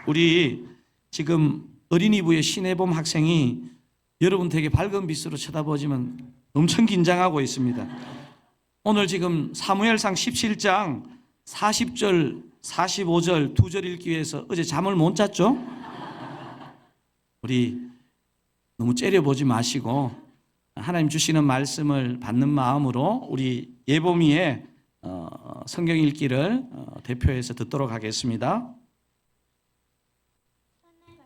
우리 지금 어린이부의 신혜범 학생이 여러분 되게 밝은 빛으로 쳐다보지만 엄청 긴장하고 있습니다. 오늘 지금 사무엘상 17장 40절, 45절 두 절 읽기 위해서 어제 잠을 못 잤죠? 우리 너무 째려보지 마시고 하나님 주시는 말씀을 받는 마음으로 우리 예범이의 성경 읽기를 대표해서 듣도록 하겠습니다. 손에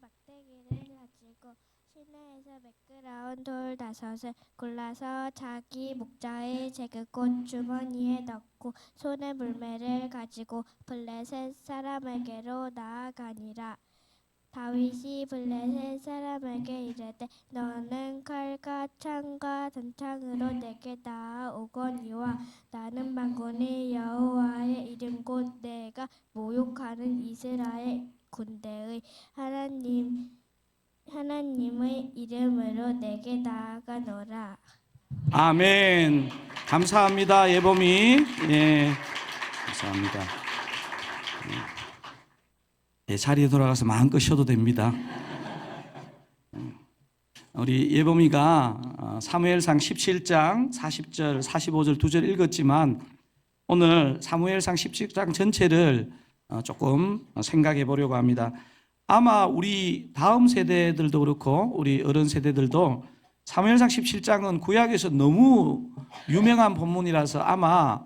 막대기를 가지고 시내에서 매끄러운 돌 5을 골라서 자기 목자의 제그꽃 주머니에 넣고 손에 물매를 가지고 블레셋 사람에게로 나아가니라. 다윗이 블레셋 사람에게 이르되 너는 칼과 창과 단창으로 내게 나아오거니와 나는 만군의 여호와의 이름 곧 내가 모욕하는 이스라엘 군대의 하나님의 이름으로 내게 나아가노라. 아멘. 감사합니다, 예범이. 예, 감사합니다. 네, 자리에 돌아가서 마음껏 쉬어도 됩니다. 우리 예범이가 사무엘상 17장 40절, 45절 두 절 읽었지만 오늘 사무엘상 17장 전체를 조금 생각해 보려고 합니다. 아마 우리 다음 세대들도 그렇고 우리 어른 세대들도 사무엘상 17장은 구약에서 너무 유명한 본문이라서 아마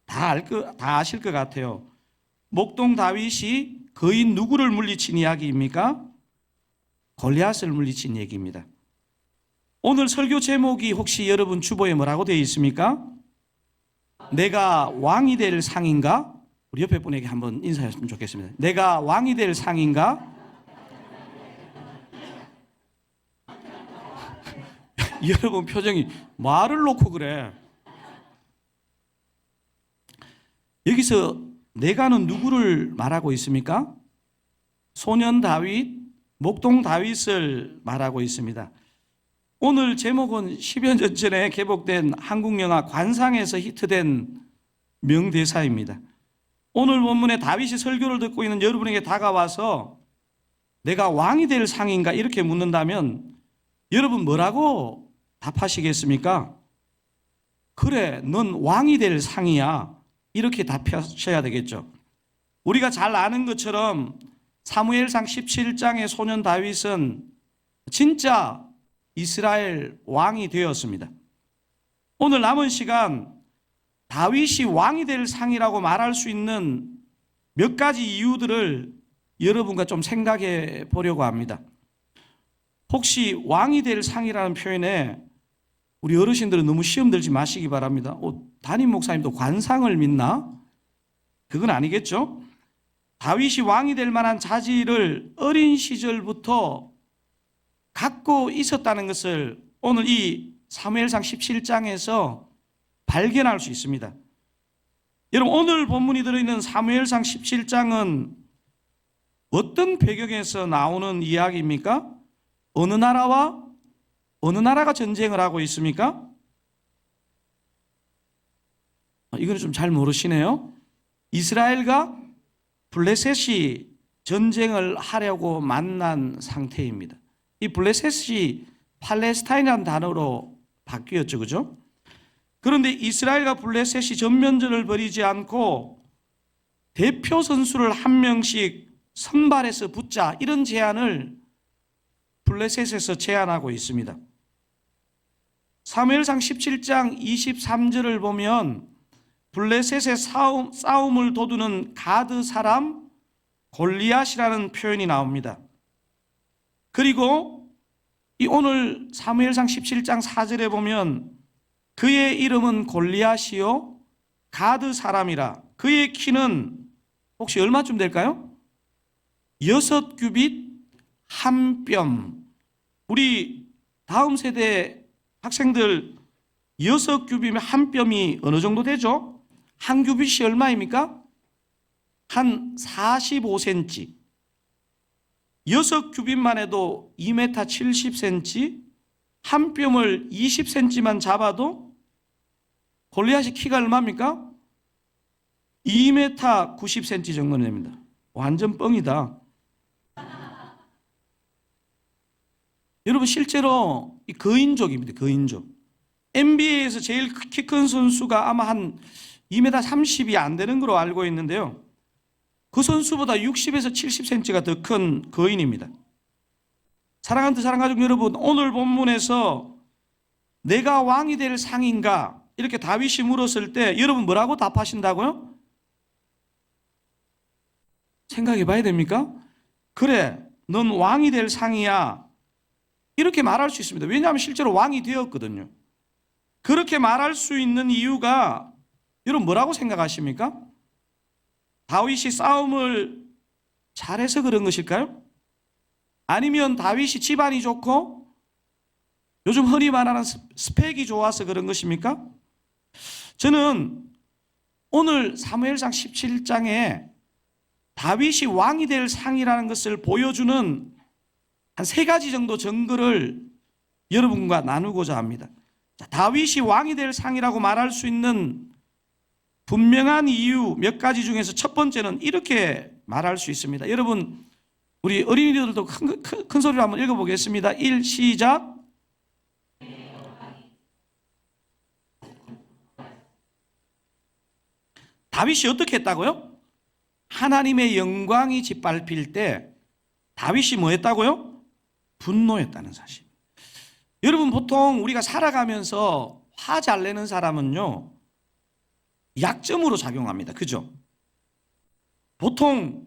다 아실 것 같아요. 목동 다윗이 거인 누구를 물리친 이야기입니까? 골리앗을 물리친 얘기입니다. 오늘 설교 제목이 혹시 여러분 주보에 뭐라고 되어 있습니까? 내가 왕이 될 상인가? 우리 옆에 분에게 한번 인사했으면 좋겠습니다. 내가 왕이 될 상인가? 여러분 표정이 말을 놓고 그래. 여기서 내가는 누구를 말하고 있습니까? 소년 다윗, 목동 다윗을 말하고 있습니다. 오늘 제목은 10여 년 전에 개봉된 한국 영화 관상에서 히트된 명대사입니다. 오늘 본문에 다윗이 설교를 듣고 있는 여러분에게 다가와서 내가 왕이 될 상인가 이렇게 묻는다면 여러분 뭐라고 답하시겠습니까? 그래, 넌 왕이 될 상이야. 이렇게 답하셔야 되겠죠. 우리가 잘 아는 것처럼 사무엘상 17장의 소년 다윗은 진짜 이스라엘 왕이 되었습니다. 오늘 남은 시간 다윗이 왕이 될 상이라고 말할 수 있는 몇 가지 이유들을 여러분과 좀 생각해 보려고 합니다. 혹시 왕이 될 상이라는 표현에 우리 어르신들은 너무 시험 들지 마시기 바랍니다. 담임 목사님도 관상을 믿나? 그건 아니겠죠? 다윗이 왕이 될 만한 자질을 어린 시절부터 갖고 있었다는 것을 오늘 이 사무엘상 17장에서 발견할 수 있습니다. 여러분 오늘 본문이 들어있는 사무엘상 17장은 어떤 배경에서 나오는 이야기입니까? 어느 나라가 전쟁을 하고 있습니까? 이건 좀 잘 모르시네요. 이스라엘과 블레셋이 전쟁을 하려고 만난 상태입니다. 이 블레셋이 팔레스타인이라는 단어로 바뀌었죠, 그죠? 그런데 이스라엘과 블레셋이 전면전을 벌이지 않고 대표 선수를 한 명씩 선발해서 붙자 이런 제안을 블레셋에서 제안하고 있습니다. 사무엘상 17장 23절을 보면 블레셋의 싸움을 도두는 가드 사람 골리앗이라는 표현이 나옵니다. 그리고 이 오늘 사무엘상 17장 4절에 보면 그의 이름은 골리앗이요 가드 사람이라 그의 키는 혹시 얼마쯤 될까요? 6규빗 한 뼘. 우리 다음 세대 학생들 6규빗이면 한 뼘이 어느 정도 되죠? 한 규빗이 얼마입니까? 한 45cm. 6규빗만 해도 2m 70cm, 한 뼘을 20cm만 잡아도 골리앗이 키가 얼마입니까? 2m 90cm 정도 됩니다. 완전 뻥이다. 여러분 실제로 이 거인족입니다. 거인족. NBA에서 제일 키 큰 선수가 아마 한 2m 30이 안 되는 걸로 알고 있는데요. 그 선수보다 60에서 70cm가 더 큰 거인입니다. 사랑하는 사랑가족 여러분, 오늘 본문에서 내가 왕이 될 상인가 이렇게 다윗이 물었을 때 여러분 뭐라고 답하신다고요? 생각해 봐야 됩니까? 그래, 넌 왕이 될 상이야. 이렇게 말할 수 있습니다. 왜냐하면 실제로 왕이 되었거든요. 그렇게 말할 수 있는 이유가 여러분 뭐라고 생각하십니까? 다윗이 싸움을 잘해서 그런 것일까요? 아니면 다윗이 집안이 좋고 요즘 흔히 말하는 스펙이 좋아서 그런 것입니까? 저는 오늘 사무엘상 17장에 다윗이 왕이 될 상이라는 것을 보여주는 한 3가지 정도 증거를 여러분과 나누고자 합니다. 다윗이 왕이 될 상이라고 말할 수 있는 분명한 이유 몇 가지 중에서 첫 번째는 이렇게 말할 수 있습니다. 여러분 우리 어린이들도 큰 소리로 한번 읽어보겠습니다. 1 시작. 다윗이 어떻게 했다고요? 하나님의 영광이 짓밟힐 때 다윗이 뭐 했다고요? 분노했다는 사실. 여러분 보통 우리가 살아가면서 화 잘 내는 사람은요 약점으로 작용합니다. 그죠? 보통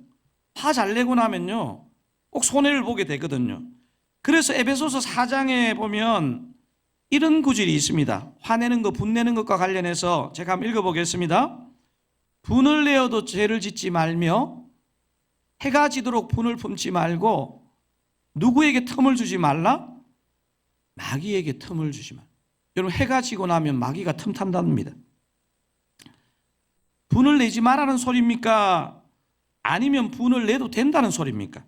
화 잘 내고 나면요 꼭 손해를 보게 되거든요. 그래서 에베소서 4장에 보면 이런 구절이 있습니다. 화내는 것, 분내는 것과 관련해서 제가 한번 읽어보겠습니다. 분을 내어도 죄를 짓지 말며 해가 지도록 분을 품지 말고 누구에게 틈을 주지 말라? 마귀에게 틈을 주지 말라. 여러분 해가 지고 나면 마귀가 틈 탄답니다. 분을 내지 말라는 소리입니까? 아니면 분을 내도 된다는 소리입니까?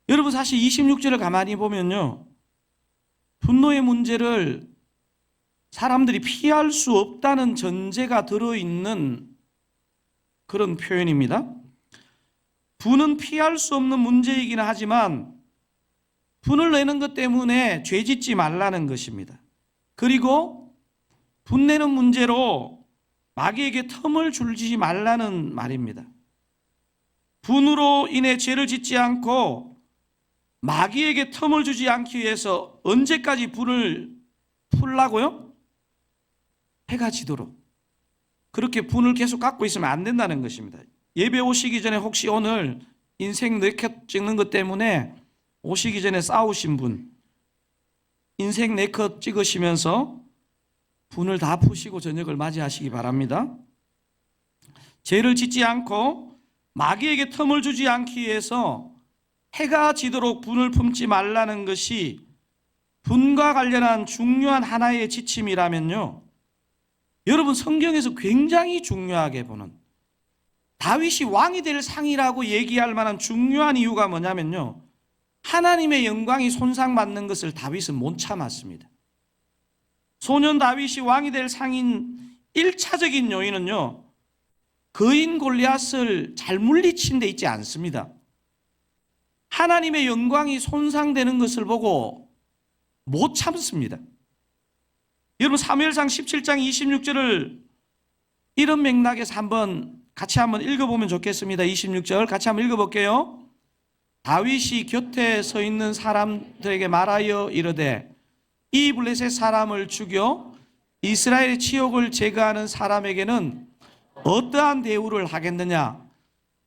여러분 사실 26절을 가만히 보면요 분노의 문제를 사람들이 피할 수 없다는 전제가 들어있는 그런 표현입니다. 분은 피할 수 없는 문제이기는 하지만 분을 내는 것 때문에 죄 짓지 말라는 것입니다. 그리고 분내는 문제로 마귀에게 틈을 주지 말라는 말입니다. 분으로 인해 죄를 짓지 않고 마귀에게 틈을 주지 않기 위해서 언제까지 분을 풀라고요? 해가 지도록. 그렇게 분을 계속 갖고 있으면 안 된다는 것입니다. 예배 오시기 전에 혹시 오늘 인생 4컷 찍는 것 때문에 오시기 전에 싸우신 분, 인생 4컷 찍으시면서 분을 다 푸시고 저녁을 맞이하시기 바랍니다. 죄를 짓지 않고 마귀에게 틈을 주지 않기 위해서 해가 지도록 분을 품지 말라는 것이 분과 관련한 중요한 하나의 지침이라면요 여러분 성경에서 굉장히 중요하게 보는 다윗이 왕이 될 상이라고 얘기할 만한 중요한 이유가 뭐냐면요 하나님의 영광이 손상받는 것을 다윗은 못 참았습니다. 소년 다윗이 왕이 될 상인 1차적인 요인은요 거인 골리앗을 잘 물리친 데 있지 않습니다. 하나님의 영광이 손상되는 것을 보고 못 참습니다. 여러분 사무엘상 17장 26절을 이런 맥락에서 같이 한번 읽어보면 좋겠습니다. 26절 같이 한번 읽어볼게요. 다윗이 곁에 서 있는 사람들에게 말하여 이르되 이 블레셋 사람을 죽여 이스라엘의 치욕을 제거하는 사람에게는 어떠한 대우를 하겠느냐?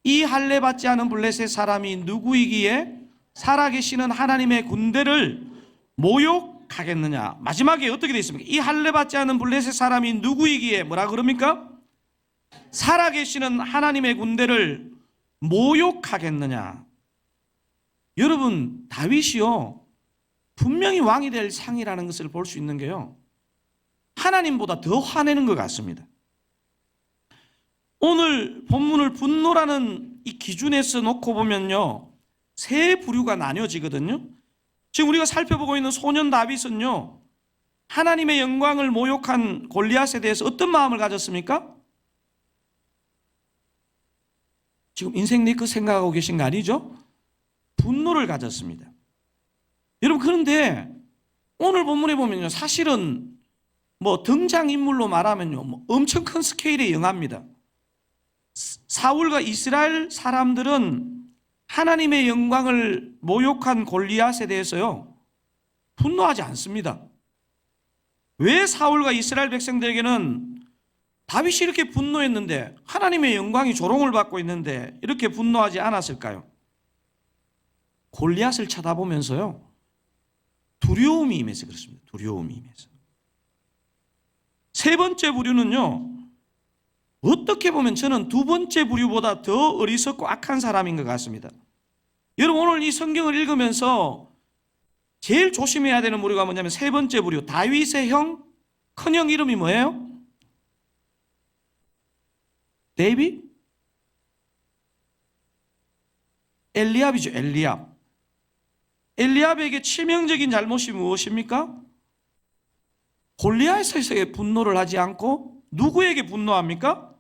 이 할례 받지 않은 블레셋 사람이 누구이기에 살아계시는 하나님의 군대를 모욕하겠느냐? 마지막에 어떻게 되어 있습니까? 이 할례 받지 않은 블레셋 사람이 누구이기에 뭐라 그럽니까? 살아계시는 하나님의 군대를 모욕하겠느냐? 여러분 다윗이요 분명히 왕이 될 상이라는 것을 볼 수 있는 게요 하나님보다 더 화내는 것 같습니다. 오늘 본문을 분노라는 이 기준에서 놓고 보면요 세 부류가 나뉘어지거든요. 지금 우리가 살펴보고 있는 소년 다윗은요 하나님의 영광을 모욕한 골리앗에 대해서 어떤 마음을 가졌습니까? 지금 인생 네컷 생각하고 계신 거 아니죠? 분노를 가졌습니다. 여러분, 그런데 오늘 본문에 보면요, 사실은 뭐 등장인물로 말하면요, 뭐 엄청 큰 스케일의 영화입니다. 사울과 이스라엘 사람들은 하나님의 영광을 모욕한 골리앗에 대해서요, 분노하지 않습니다. 왜 사울과 이스라엘 백성들에게는 다윗이 이렇게 분노했는데, 하나님의 영광이 조롱을 받고 있는데 이렇게 분노하지 않았을까요? 골리앗을 쳐다보면서요, 두려움이 임해서 그렇습니다. 두려움이 임해서. 세 번째 부류는요, 어떻게 보면 저는 두 번째 부류보다 더 어리석고 악한 사람인 것 같습니다. 여러분, 오늘 이 성경을 읽으면서 제일 조심해야 되는 부류가 뭐냐면 세 번째 부류, 다윗의 형, 큰형 이름이 뭐예요? 데이빗? 엘리압이죠. 엘리압. 엘리압에게 치명적인 잘못이 무엇입니까? 골리앗에게 분노를 하지 않고 누구에게 분노합니까?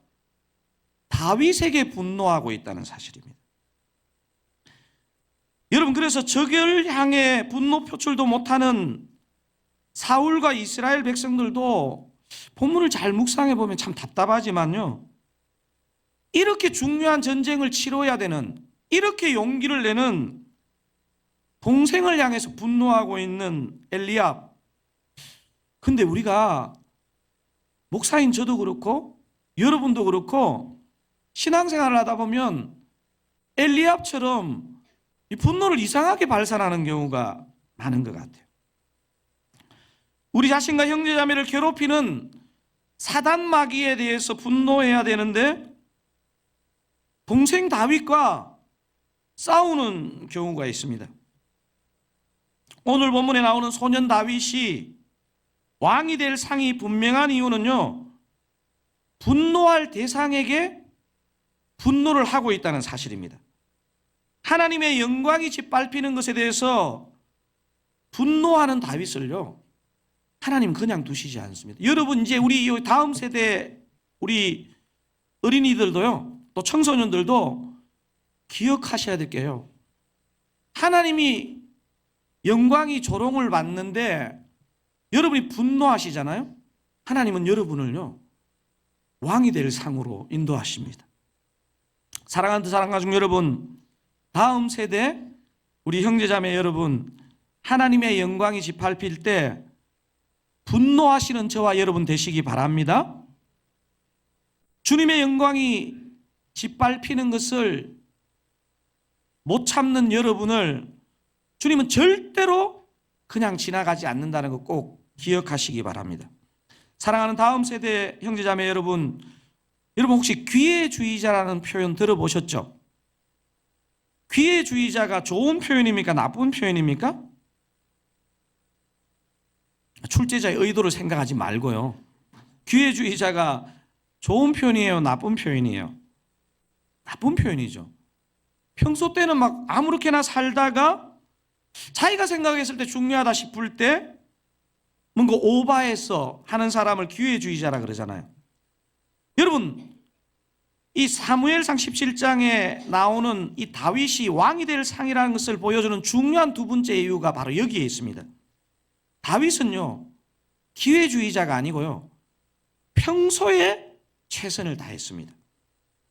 다윗에게 분노하고 있다는 사실입니다. 여러분, 그래서 적을 향해 분노 표출도 못하는 사울과 이스라엘 백성들도 본문을 잘 묵상해 보면 참 답답하지만요, 이렇게 중요한 전쟁을 치러야 되는, 이렇게 용기를 내는 동생을 향해서 분노하고 있는 엘리압. 근데 우리가 목사인 저도 그렇고 여러분도 그렇고 신앙생활을 하다 보면 엘리압처럼 이 분노를 이상하게 발산하는 경우가 많은 것 같아요. 우리 자신과 형제자매를 괴롭히는 사단 마귀에 대해서 분노해야 되는데 동생 다윗과 싸우는 경우가 있습니다. 오늘 본문에 나오는 소년 다윗이 왕이 될 상이 분명한 이유는요, 분노할 대상에게 분노를 하고 있다는 사실입니다. 하나님의 영광이 짓밟히는 것에 대해서 분노하는 다윗을요, 하나님 그냥 두시지 않습니다. 여러분, 이제 우리 다음 세대 우리 어린이들도요, 또 청소년들도 기억하셔야 될 게요, 하나님이 영광이 조롱을 받는데 여러분이 분노하시잖아요. 하나님은 여러분을요, 왕이 될 상으로 인도하십니다. 사랑하는 사랑가족 여러분, 다음 세대 우리 형제자매 여러분, 하나님의 영광이 짓밟힐 때 분노하시는 저와 여러분 되시기 바랍니다. 주님의 영광이 짓밟히는 것을 못 참는 여러분을 주님은 절대로 그냥 지나가지 않는다는 거 꼭 기억하시기 바랍니다. 사랑하는 다음 세대 형제자매 여러분, 여러분 혹시 기회주의자라는 표현 들어보셨죠? 기회주의자가 좋은 표현입니까? 나쁜 표현입니까? 출제자의 의도를 생각하지 말고요, 기회주의자가 좋은 표현이에요? 나쁜 표현이에요? 나쁜 표현이죠. 평소 때는 막 아무렇게나 살다가 자기가 생각했을 때 중요하다 싶을 때 뭔가 오바해서 하는 사람을 기회주의자라 그러잖아요. 여러분, 이 사무엘상 17장에 나오는 이 다윗이 왕이 될 상이라는 것을 보여주는 중요한 두 번째 이유가 바로 여기에 있습니다. 다윗은요, 기회주의자가 아니고요, 평소에 최선을 다했습니다.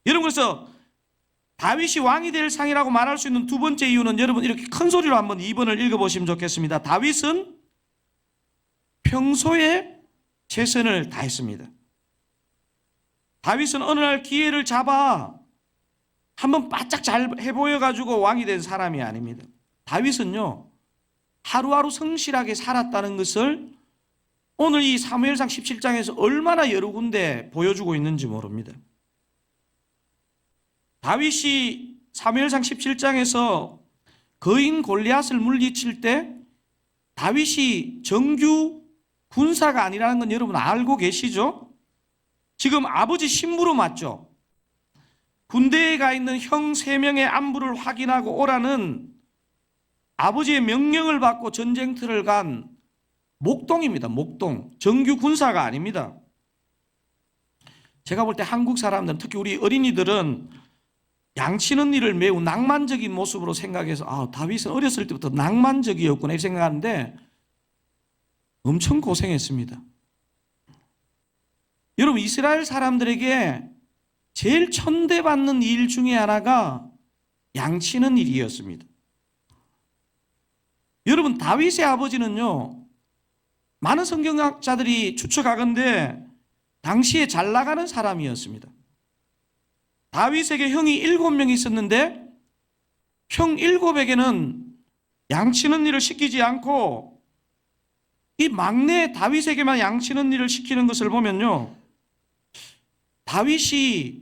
여러분, 그래서 다윗이 왕이 될 상이라고 말할 수 있는 두 번째 이유는, 여러분 이렇게 큰 소리로 한번 2번을 읽어보시면 좋겠습니다. 다윗은 평소에 최선을 다했습니다. 다윗은 어느 날 기회를 잡아 한번 바짝 잘 해보여가지고 왕이 된 사람이 아닙니다. 다윗은요, 하루하루 성실하게 살았다는 것을 오늘 이 사무엘상 17장에서 얼마나 여러 군데 보여주고 있는지 모릅니다. 다윗이 사무엘상 17장에서 거인 골리앗을 물리칠 때 다윗이 정규 군사가 아니라는 건 여러분 알고 계시죠? 지금 아버지 심부름 왔죠. 군대에 가 있는 형 3명의 안부를 확인하고 오라는 아버지의 명령을 받고 전쟁터를 간 목동입니다. 목동. 정규 군사가 아닙니다. 제가 볼 때 한국 사람들은, 특히 우리 어린이들은 양치는 일을 매우 낭만적인 모습으로 생각해서 다윗은 어렸을 때부터 낭만적이었구나 이렇게 생각하는데 엄청 고생했습니다. 여러분, 이스라엘 사람들에게 제일 천대받는 일 중에 하나가 양치는 일이었습니다. 여러분, 다윗의 아버지는요, 많은 성경학자들이 추측하건대 당시에 잘 나가는 사람이었습니다. 다윗에게 형이 7명 있었는데 형 7에게는 양치는 일을 시키지 않고 이 막내 다윗에게만 양치는 일을 시키는 것을 보면요, 다윗이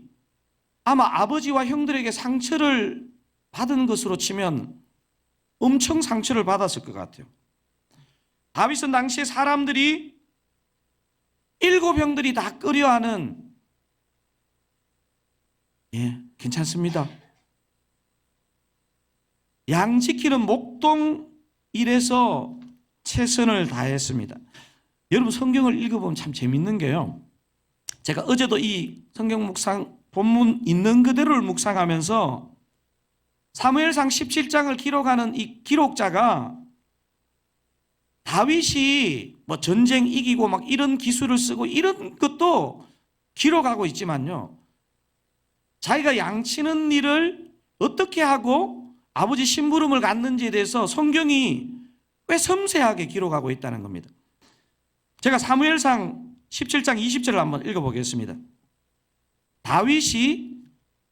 아마 아버지와 형들에게 상처를 받은 것으로 치면 엄청 상처를 받았을 것 같아요. 다윗은 당시에 사람들이 7형들이 다 끄려하는, 괜찮습니다, 양 지키는 목동 일에서 최선을 다했습니다. 여러분, 성경을 읽어보면 참 재밌는 게요, 제가 어제도 이 성경 묵상 본문 있는 그대로를 묵상하면서 사무엘상 17장을 기록하는 이 기록자가 다윗이 뭐 전쟁 이기고 막 이런 기술을 쓰고 이런 것도 기록하고 있지만요, 자기가 양치는 일을 어떻게 하고 아버지 심부름을 갖는지에 대해서 성경이 꽤 섬세하게 기록하고 있다는 겁니다. 제가 사무엘상 17장 20절을 한번 읽어보겠습니다. 다윗이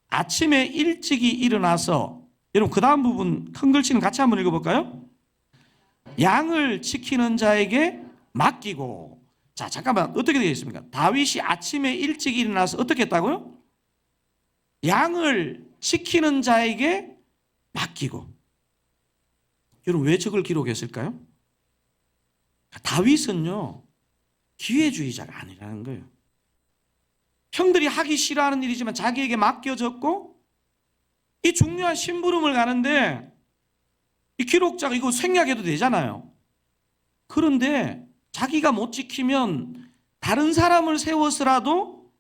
아침에 일찍이 일어나서, 여러분 그 다음 부분 큰 글씨는 같이 한번 읽어볼까요? 양을 지키는 자에게 맡기고. 자, 잠깐만, 어떻게 되겠습니까? 다윗이 아침에 일찍 일어나서 어떻게 했다고요? 양을 지키는 자에게 맡기고. 여러분, 왜 저걸 기록했을까요? 다윗은요, 기회주의자가 아니라는 거예요. 형들이 하기 싫어하는 일이지만 자기에게 맡겨졌고, 이 중요한 심부름을 가는데 이 기록자가 이거 생략해도 되잖아요. 그런데 자기가 못 지키면 다른 사람을 세워서라도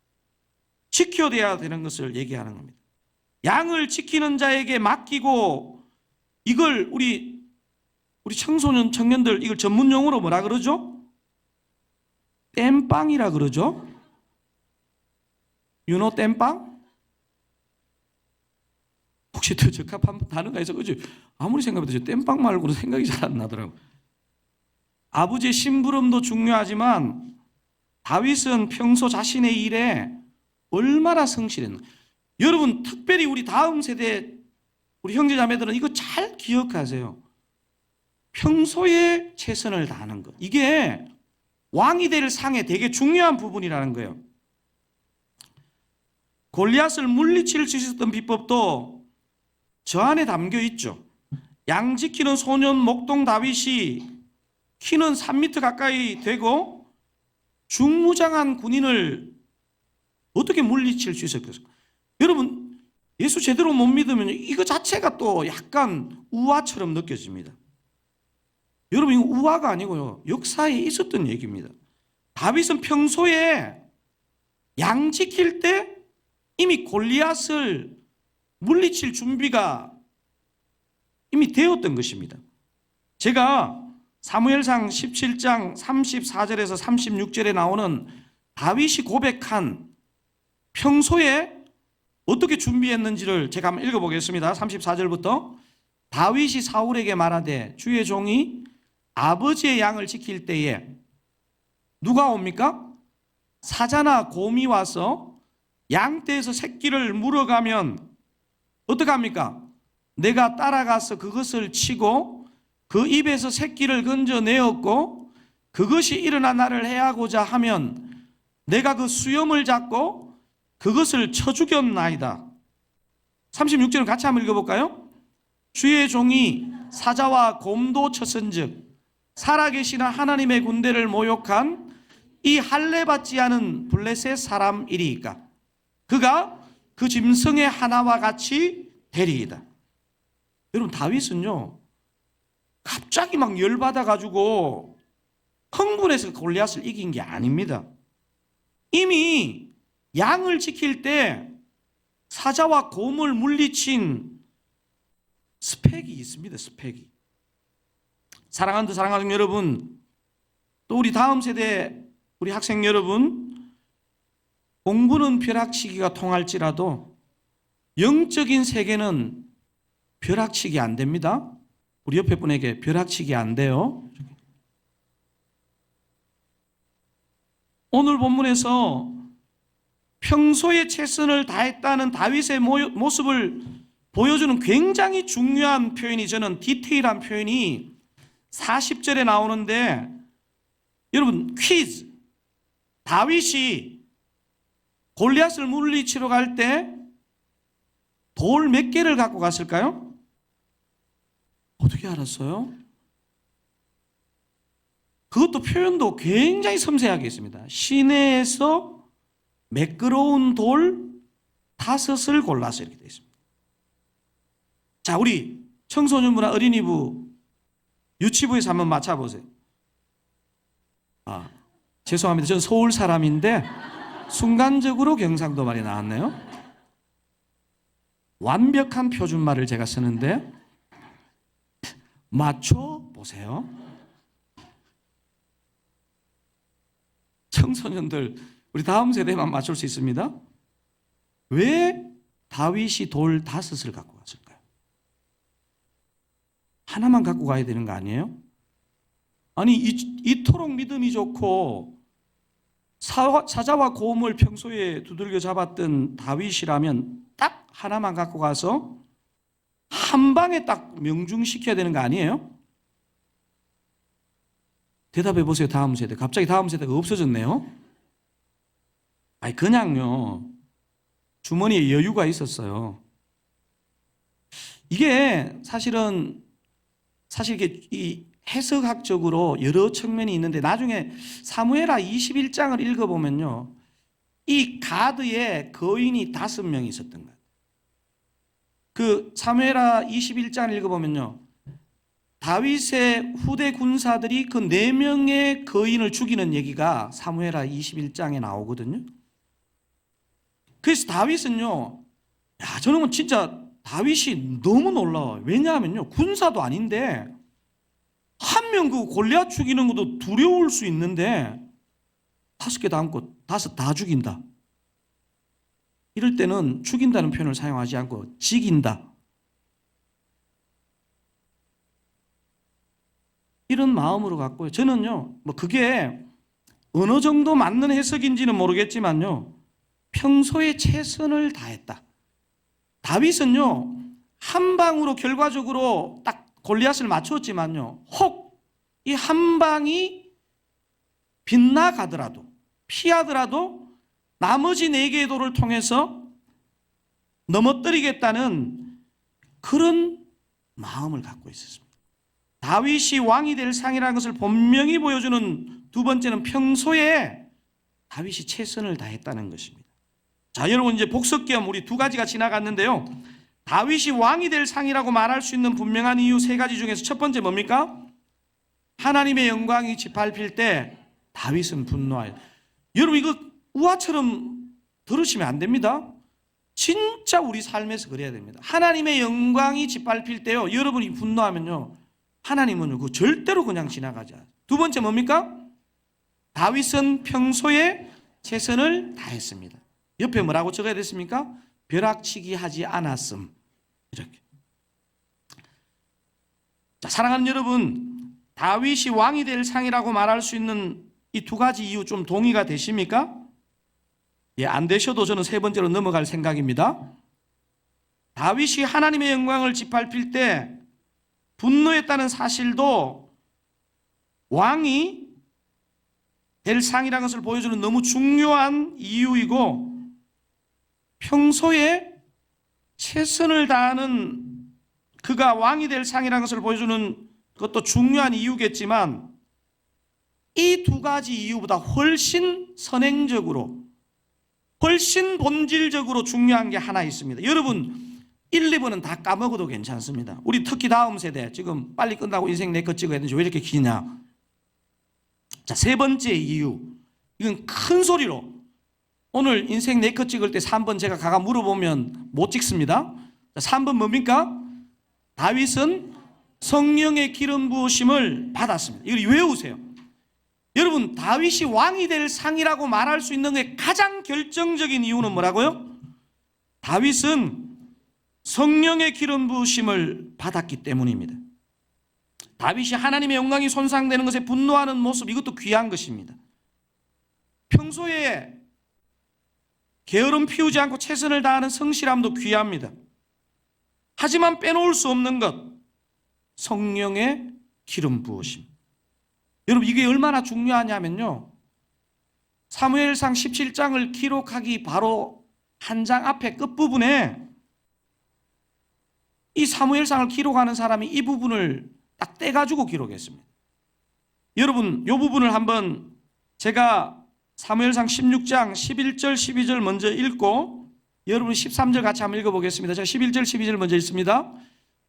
지켜야 되는 것을 얘기하는 겁니다. 양을 지키는 자에게 맡기고, 이걸 우리 청소년 청년들 이걸 전문 용어로 뭐라 그러죠? 땜빵이라 그러죠. 유노 땜빵? 혹시 더 적합한 단어가 있어? 그죠? 아무리 생각해도 저 땜빵 말고는 생각이 잘 안 나더라고요. 아버지의 심부름도 중요하지만 다윗은 평소 자신의 일에 얼마나 성실했나. 여러분, 특별히 우리 다음 세대 우리 형제자매들은 이거 잘 기억하세요. 평소에 최선을 다하는 것, 이게 왕이 될 상의 되게 중요한 부분이라는 거예요. 골리앗을 물리칠 수 있었던 비법도 저 안에 담겨 있죠. 양 지키는 소년 목동 다윗이 키는 3m 가까이 되고 중무장한 군인을 어떻게 물리칠 수 있었겠어요? 여러분, 예수 제대로 못 믿으면 이거 자체가 또 약간 우화처럼 느껴집니다. 여러분, 이거 우화가 아니고요, 역사에 있었던 얘기입니다. 다윗은 평소에 양 지킬 때 이미 골리앗을 물리칠 준비가 이미 되었던 것입니다. 제가 사무엘상 17장 34절에서 36절에 나오는 다윗이 고백한 평소에 어떻게 준비했는지를 제가 한번 읽어보겠습니다. 34절부터. 다윗이 사울에게 말하되 주의 종이 아버지의 양을 지킬 때에 누가 옵니까? 사자나 곰이 와서 양떼에서 새끼를 물어가면 어떻게 합니까? 내가 따라가서 그것을 치고 그 입에서 새끼를 건져내었고 그것이 일어나 나를 해하고자 하면 내가 그 수염을 잡고 그것을 쳐 죽였나이다. 36절은 같이 한번 읽어볼까요? 주의 종이 사자와 곰도 쳤은즉 살아계시는 하나님의 군대를 모욕한 이 할례받지 않은 블레셋 사람이리이까 그가 그 짐승의 하나와 같이 되리이다. 여러분, 다윗은요 갑자기 막 열받아가지고 흥분해서 골리앗을 이긴 게 아닙니다. 이미 양을 지킬 때 사자와 곰을 물리친 스펙이 있습니다. 스펙이. 사랑하는 사랑하는 여러분, 또 우리 다음 세대 우리 학생 여러분, 공부는 벼락치기가 통할지라도 영적인 세계는 벼락치기 안 됩니다. 우리 옆에 분에게 벼락치기 안 돼요. 오늘 본문에서 평소에 최선을 다했다는 다윗의 모습을 보여주는 굉장히 중요한 표현이, 저는 디테일한 표현이 40절에 나오는데, 여러분 퀴즈. 다윗이 골리앗을 물리치러 갈 때 돌 몇 개를 갖고 갔을까요? 어떻게 알았어요? 그것도 표현도 굉장히 섬세하게 있습니다. 시내에서 매끄러운 돌 5을 골라서 이렇게 되어 있습니다. 자, 우리 청소년부나 어린이부, 유치부에서 한번 맞춰보세요. 죄송합니다. 저는 서울 사람인데 순간적으로 경상도 말이 나왔네요. 완벽한 표준말을 제가 쓰는데 맞춰보세요. 청소년들, 우리 다음 세대만 맞출 수 있습니다. 왜 다윗이 돌 5을 갖고 갔을까요? 하나만 갖고 가야 되는 거 아니에요? 아니, 이토록 믿음이 좋고 사자와 곰을 평소에 두들겨 잡았던 다윗이라면 딱 하나만 갖고 가서 한 방에 딱 명중시켜야 되는 거 아니에요? 대답해 보세요. 다음 세대. 갑자기 다음 세대가 없어졌네요. 아니, 그냥요, 주머니에 여유가 있었어요. 이게 사실 이게 이 해석학적으로 여러 측면이 있는데, 나중에 사무엘하 21장을 읽어보면요, 이 가드에 거인이 5명이 있었던 거예요. 그 사무엘하 21장을 읽어보면요, 다윗의 후대 군사들이 그 4명의 거인을 죽이는 얘기가 사무엘하 21장에 나오거든요. 그래서 다윗은요, 저는 진짜 다윗이 너무 놀라워요. 왜냐하면요, 군사도 아닌데 한 명 그 골리앗 죽이는 것도 두려울 수 있는데 5개 담고 5 다 죽인다. 이럴 때는 죽인다는 표현을 사용하지 않고 지긴다, 이런 마음으로 갖고요. 저는요, 그게 어느 정도 맞는 해석인지는 모르겠지만요, 평소에 최선을 다했다. 다윗은요, 한 방으로 결과적으로 딱 골리앗을 맞췄지만요, 혹 이 한 방이 빗나가더라도, 피하더라도 나머지 4개의 돌을 통해서 넘어뜨리겠다는 그런 마음을 갖고 있었습니다. 다윗이 왕이 될 상이라는 것을 분명히 보여주는 두 번째는 평소에 다윗이 최선을 다했다는 것입니다. 자, 여러분, 이제 복습겸 우리 2가지가 지나갔는데요, 다윗이 왕이 될 상이라고 말할 수 있는 분명한 이유 3가지 중에서 첫 번째 뭡니까? 하나님의 영광이 짓밟힐 때 다윗은 분노하여. 여러분, 이거 우화처럼 들으시면 안 됩니다. 진짜 우리 삶에서 그래야 됩니다. 하나님의 영광이 짓밟힐 때요, 여러분이 분노하면요, 하나님은 그 절대로 그냥 지나가지 않아요. 두 번째 뭡니까? 다윗은 평소에 최선을 다했습니다. 옆에 뭐라고 적어야 됐습니까? 벼락치기 하지 않았음. 이렇게. 자, 사랑하는 여러분, 다윗이 왕이 될 상이라고 말할 수 있는 이 2가지 이유 좀 동의가 되십니까? 안 되셔도 저는 3번째로 넘어갈 생각입니다. 다윗이 하나님의 영광을 짓밟힐 때 분노했다는 사실도 왕이 될 상이라는 것을 보여주는 너무 중요한 이유이고, 평소에 최선을 다하는 그가 왕이 될 상이라는 것을 보여주는 그것도 중요한 이유겠지만, 이 2가지 이유보다 훨씬 선행적으로, 훨씬 본질적으로 중요한 게 하나 있습니다. 여러분, 1, 2번은 다 까먹어도 괜찮습니다. 우리 특히 다음 세대, 지금 빨리 끝나고 인생 내 것 찍어야 되는지 왜 이렇게 기냐. 자, 3번째 이유, 이건 큰 소리로 오늘 인생 4컷 찍을 때 3번 제가 가가 물어보면 못 찍습니다. 3번 뭡니까? 다윗은 성령의 기름 부으심을 받았습니다. 이걸 외우세요. 여러분, 다윗이 왕이 될 상이라고 말할 수 있는 게 가장 결정적인 이유는 뭐라고요? 다윗은 성령의 기름 부으심을 받았기 때문입니다. 다윗이 하나님의 영광이 손상되는 것에 분노하는 모습, 이것도 귀한 것입니다. 평소에 게으름 피우지 않고 최선을 다하는 성실함도 귀합니다. 하지만 빼놓을 수 없는 것, 성령의 기름 부으심. 여러분, 이게 얼마나 중요하냐면요, 사무엘상 17장을 기록하기 바로 한 장 앞에 끝부분에 이 사무엘상을 기록하는 사람이 이 부분을 딱 떼가지고 기록했습니다. 여러분, 이 부분을 한번 제가 사무엘상 16장 11절 12절 먼저 읽고 여러분 13절 같이 한번 읽어보겠습니다. 제가 11절 12절 먼저 읽습니다.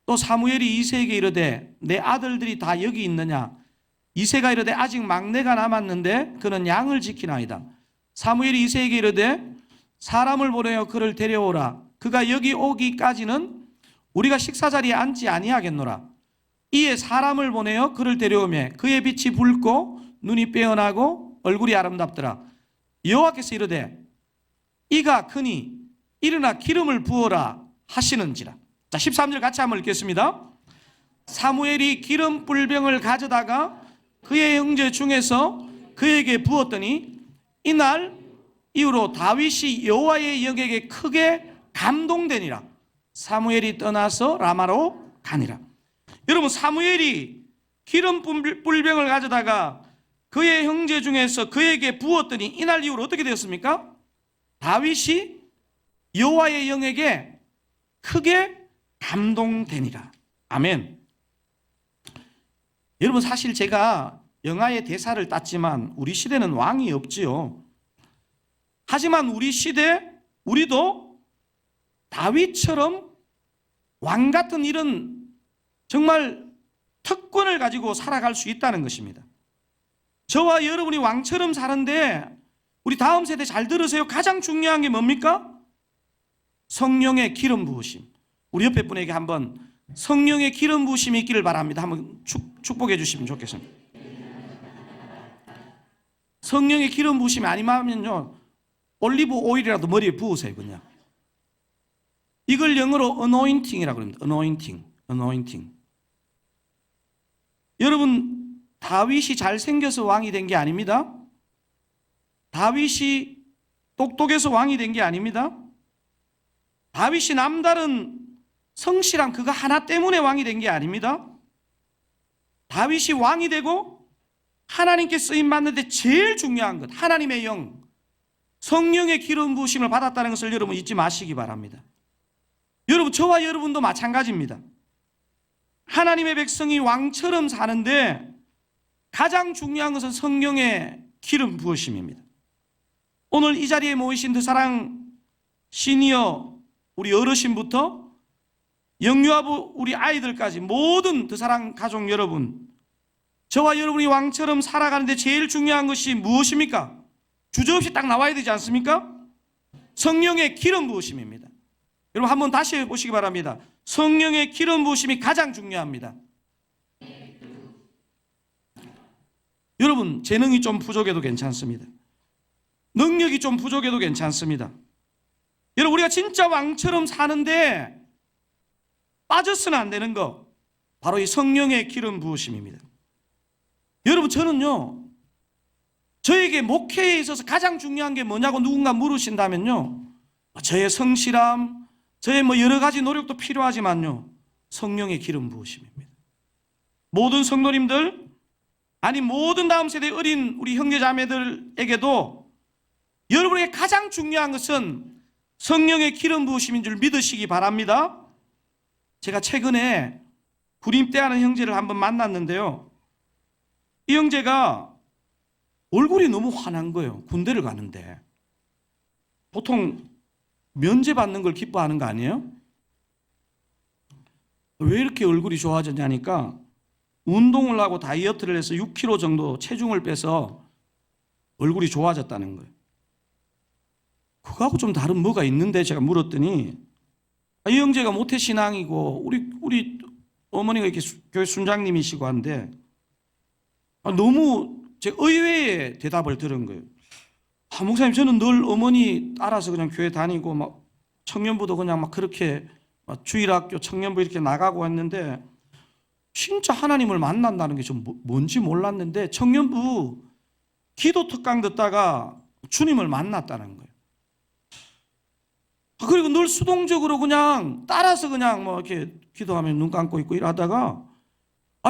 또 사무엘이 이새에게 이르되 내 아들들이 다 여기 있느냐? 이새가 이르되 아직 막내가 남았는데 그는 양을 지키나이다. 사무엘이 이새에게 이르되 사람을 보내어 그를 데려오라. 그가 여기 오기까지는 우리가 식사자리에 앉지 아니하겠노라. 이에 사람을 보내어 그를 데려오매 그의 빛이 붉고 눈이 빼어나고 얼굴이 아름답더라. 여호와께서 이르되 이가 크니 일어나 기름을 부어라 하시는지라. 자, 13절 같이 한번 읽겠습니다. 사무엘이 기름 뿔병을 가져다가 그의 형제 중에서 그에게 부었더니 이날 이후로 다윗이 여호와의 영에게 크게 감동되니라. 사무엘이 떠나서 라마로 가니라. 여러분, 사무엘이 기름 뿔병을 가져다가 그의 형제 중에서 그에게 부었더니 이날 이후로 어떻게 되었습니까? 다윗이 여호와의 영에게 크게 감동되니라. 아멘. 여러분, 사실 제가 영화의 대사를 땄지만 우리 시대는 왕이 없지요. 하지만 우리 시대, 우리도 다윗처럼 왕 같은 이런 정말 특권을 가지고 살아갈 수 있다는 것입니다. 저와 여러분이 왕처럼 사는데 우리 다음 세대 잘 들으세요. 가장 중요한 게 뭡니까? 성령의 기름 부으심. 우리 옆에 분에게 한번 성령의 기름 부으심이 있기를 바랍니다. 한번 축복해 주시면 좋겠습니다. 성령의 기름 부으심이 아니면요, 올리브 오일이라도 머리에 부으세요. 그냥. 이걸 영어로 anointing이라고 합니다. anointing. 여러분, 다윗이 잘생겨서 왕이 된 게 아닙니다. 다윗이 똑똑해서 왕이 된 게 아닙니다. 다윗이 남다른 성실한 그거 하나 때문에 왕이 된 게 아닙니다. 다윗이 왕이 되고 하나님께 쓰임받는데 제일 중요한 것, 하나님의 영, 성령의 기름 부으심을 받았다는 것을 여러분 잊지 마시기 바랍니다. 여러분, 저와 여러분도 마찬가지입니다. 하나님의 백성이 왕처럼 사는데 가장 중요한 것은 성령의 기름 부으심입니다. 오늘 이 자리에 모이신 그 사랑 시니어 우리 어르신부터 영유아부 우리 아이들까지 모든 그 사랑 가족 여러분, 저와 여러분이 왕처럼 살아가는데 제일 중요한 것이 무엇입니까? 주저없이 딱 나와야 되지 않습니까? 성령의 기름 부으심입니다. 여러분, 한번 다시 해보시기 바랍니다. 성령의 기름 부으심이 가장 중요합니다. 여러분, 재능이 좀 부족해도 괜찮습니다. 능력이 좀 부족해도 괜찮습니다. 여러분, 우리가 진짜 왕처럼 사는데 빠져서는 안 되는 거, 바로 이 성령의 기름 부으심입니다. 여러분, 저는요, 저에게 목회에 있어서 가장 중요한 게 뭐냐고 누군가 물으신다면요, 저의 성실함, 저의 여러 가지 노력도 필요하지만요, 성령의 기름 부으심입니다. 모든 성도님들, 아니 모든 다음 세대 어린 우리 형제자매들에게도 여러분에게 가장 중요한 것은 성령의 기름 부으심인 줄 믿으시기 바랍니다. 제가 최근에 구림대하는 형제를 한번 만났는데요, 이 형제가 얼굴이 너무 환한 거예요. 군대를 가는데. 보통 면제받는 걸 기뻐하는 거 아니에요? 왜 이렇게 얼굴이 좋아졌냐니까 운동을 하고 다이어트를 해서 6kg 정도 체중을 빼서 얼굴이 좋아졌다는 거예요. 그거하고 좀 다른 뭐가 있는데 제가 물었더니 이 형제가 모태신앙이고 우리 어머니가 이렇게 교회 순장님이시고 한데 너무 제 의외의 대답을 들은 거예요. 목사님, 저는 늘 어머니 따라서 그냥 교회 다니고 막 청년부도 그냥 막 그렇게 막 주일학교 청년부 이렇게 나가고 했는데 진짜 하나님을 만난다는 게 좀 뭔지 몰랐는데 청년부 기도 특강 듣다가 주님을 만났다는 거예요. 그리고 늘 수동적으로 그냥 따라서 그냥 뭐 이렇게 기도하면 눈 감고 있고 이러다가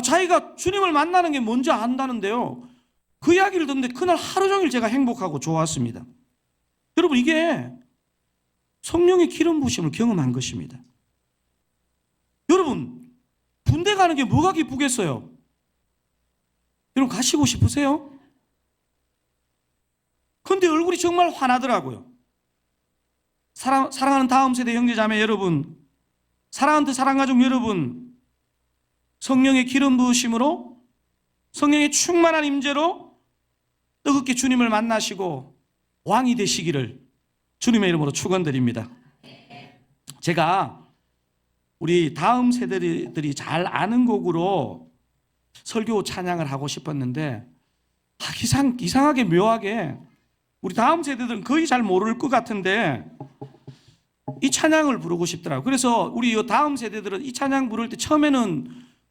자기가 주님을 만나는 게 뭔지 안다는데요. 그 이야기를 듣는데 그날 하루 종일 제가 행복하고 좋았습니다. 여러분, 이게 성령의 기름 부으심을 경험한 것입니다. 여러분, 군대 가는 게 뭐가 기쁘겠어요? 여러분, 가시고 싶으세요? 근데 얼굴이 정말 환하더라고요. 사랑하는 다음 세대 형제자매 여러분, 사랑하는 사랑가족 여러분, 성령의 기름 부으심으로, 성령의 충만한 임재로 뜨겁게 주님을 만나시고 왕이 되시기를 주님의 이름으로 축원드립니다. 제가 우리 다음 세대들이 잘 아는 곡으로 설교 찬양을 하고 싶었는데 이상하게 묘하게 우리 다음 세대들은 거의 잘 모를 것 같은데 이 찬양을 부르고 싶더라고요. 그래서 우리 다음 세대들은 이 찬양 부를 때 처음에는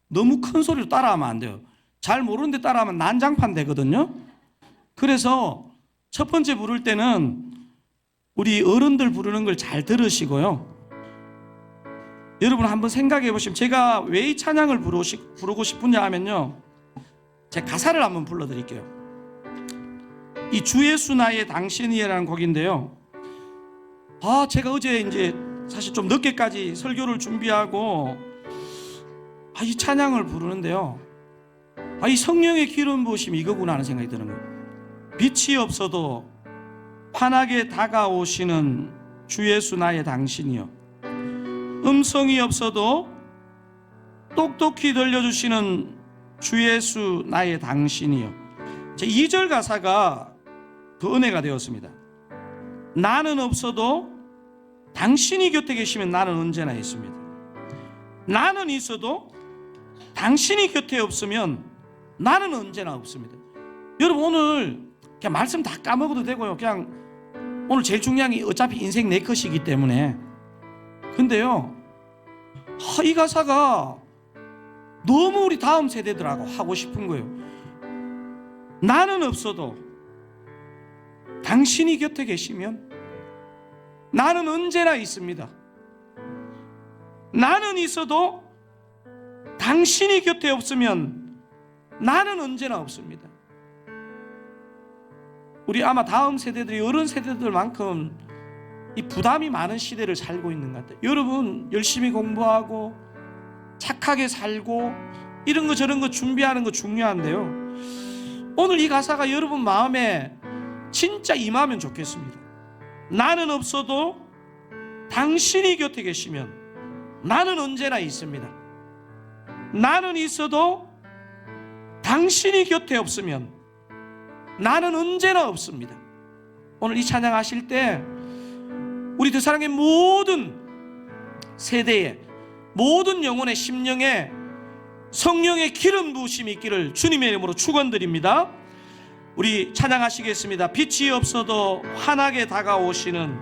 너무 큰 소리로 따라하면 안 돼요. 잘 모르는데 따라하면 난장판 되거든요. 그래서 첫 번째 부를 때는 우리 어른들 부르는 걸 잘 들으시고요. 여러분 한번 생각해 보시면 제가 왜 이 찬양을 부르고 싶으냐 하면요, 제 가사를 한번 불러드릴게요. 이 주 예수 나의 당신이라는 곡인데요. 제가 어제 이제 사실 좀 늦게까지 설교를 준비하고 이 찬양을 부르는데요. 이 성령의 기름 부으심이 이거구나 하는 생각이 드는 거예요. 빛이 없어도 환하게 다가오시는 주 예수 나의 당신이요, 음성이 없어도 똑똑히 들려주시는 주 예수 나의 당신이요. 제 2절 가사가 더 은혜가 되었습니다. 나는 없어도 당신이 곁에 계시면 나는 언제나 있습니다. 나는 있어도 당신이 곁에 없으면 나는 언제나 없습니다. 여러분, 오늘 그냥 말씀 다 까먹어도 되고요. 그냥 오늘 제일 중요한 게 어차피 인생 내 것이기 때문에. 근데요, 이 가사가 너무 우리 다음 세대들하고 하고 싶은 거예요. 나는 없어도 당신이 곁에 계시면 나는 언제나 있습니다. 나는 있어도 당신이 곁에 없으면 나는 언제나 없습니다. 우리 아마 다음 세대들이 어른 세대들만큼 이 부담이 많은 시대를 살고 있는 것 같아요. 여러분, 열심히 공부하고 착하게 살고 이런 거 저런 거 준비하는 거 중요한데요, 오늘 이 가사가 여러분 마음에 진짜 임하면 좋겠습니다. 나는 없어도 당신이 곁에 계시면 나는 언제나 있습니다. 나는 있어도 당신이 곁에 없으면 나는 언제나 없습니다. 오늘 이 찬양 하실 때 우리 두 사랑의 모든 세대에, 모든 영혼의 심령에 성령의 기름 부으심이 있기를 주님의 이름으로 축원드립니다. 우리 찬양하시겠습니다. 빛이 없어도 환하게 다가오시는